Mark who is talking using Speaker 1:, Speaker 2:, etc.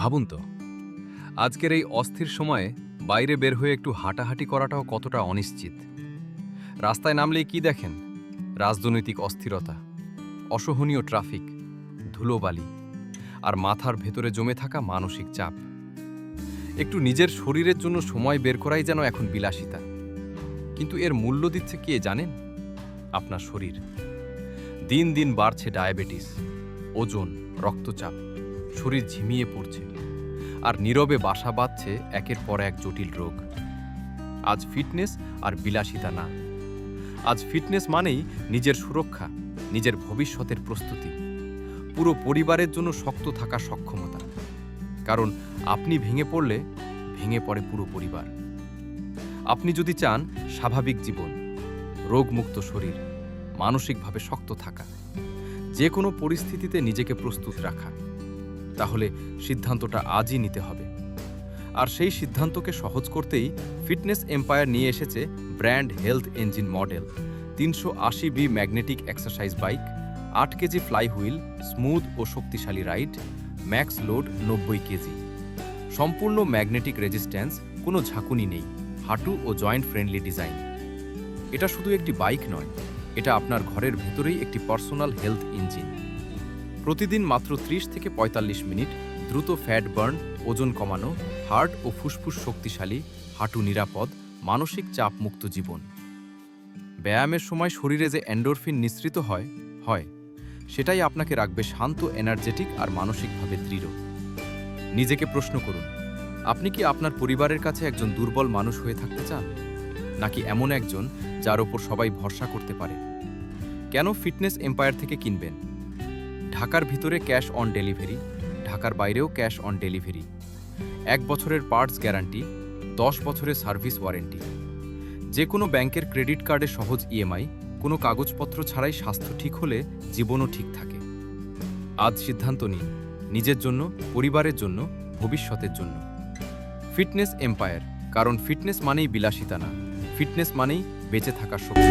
Speaker 1: ভাবুন তো, আজকের এই অস্থির সময়ে বাইরে বের হয়ে একটু হাঁটাহাঁটি করাটাও কতটা অনিশ্চিত। রাস্তায় নামলেই কি দেখেন? রাজনৈতিক অস্থিরতা, অসহনীয় ট্রাফিক, ধুলোবালি আর মাথার ভেতরে জমে থাকা মানসিক চাপ। একটু নিজের শরীরের জন্য সময় বের করাই যেন এখন বিলাসিতা। কিন্তু এর মূল্য দিচ্ছে কে জানেন? আপনার শরীর। দিন দিন বাড়ছে ডায়াবেটিস, ওজন, রক্তচাপ, শরীর ঝিমিয়ে পড়ছে আর নীরবে বাসা বাঁধছে একের পর এক জটিল রোগ। আজ ফিটনেস আর বিলাসিতা না, আজ ফিটনেস মানেই নিজের সুরক্ষা, নিজের ভবিষ্যতের প্রস্তুতি, পুরো পরিবারের জন্য শক্ত থাকা সক্ষমতা। কারণ আপনি ভেঙে পড়লে ভেঙে পড়ে পুরো পরিবার। আপনি যদি চান স্বাভাবিক জীবন, রোগমুক্ত শরীর, মানসিকভাবে শক্ত থাকা, যে কোনো পরিস্থিতিতে নিজেকে প্রস্তুত রাখা, তাহলে সিদ্ধান্তটা আজই নিতে হবে। আর সেই সিদ্ধান্তকে সহজ করতেই ফিটনেস এম্পায়ার নিয়ে এসেছে brand health engine model 380B magnetic exercise bike, 8 KG flywheel, smooth ও শক্তিশালী রাইড, ম্যাক্স লোড 90 কেজি, সম্পূর্ণ ম্যাগনেটিক রেজিস্ট্যান্স, কোনো ঝাঁকুনি নেই, হাঁটু ও জয়েন্ট ফ্রেন্ডলি ডিজাইন। এটা শুধু একটি বাইক নয়, এটা আপনার ঘরের ভেতরেই একটি পার্সোনাল হেলথ ইঞ্জিন। প্রতিদিন মাত্র 30 থেকে 45 মিনিট দ্রুত ফ্যাট বার্ন, ওজন কমানো, হার্ট ও ফুসফুস শক্তিশালী, হাঁটু নিরাপদ, মানসিক চাপ মুক্ত জীবন। ব্যায়ামের সময় শরীরে যে এন্ডোরফিন নিঃসৃত হয় সেটাই আপনাকে রাখবে শান্ত, এনার্জেটিক আর মানসিকভাবে দৃঢ়। নিজেকে প্রশ্ন করুন, আপনি কি আপনার পরিবারের কাছে একজন দুর্বল মানুষ হয়ে থাকতে চান, নাকি এমন একজন যার ওপর সবাই ভরসা করতে পারে? কেন ফিটনেস এম্পায়ার থেকে কিনবেন? ঢাকার ভিতরে ক্যাশ অন ডেলিভারি, ঢাকার বাইরেও ক্যাশ অন ডেলিভারি, 1 বছরের পার্টস গ্যারান্টি, 10 বছরের সার্ভিস ওয়ারেন্টি, যে কোনো ব্যাংকের ক্রেডিট কার্ডে সহজ ইএমআই, কোনো কাগজপত্র ছাড়াই স্বাস্থ্য ঠিক হলে জীবনও ঠিক থাকে। আজ সিদ্ধান্ত নিন, নিজের জন্য, পরিবারের জন্য, ভবিষ্যতের জন্য। ফিটনেস এম্পায়ার, কারণ ফিটনেস মানেই বিলাসিতা না, ফিটনেস মানেই বেঁচে থাকার শক্তি।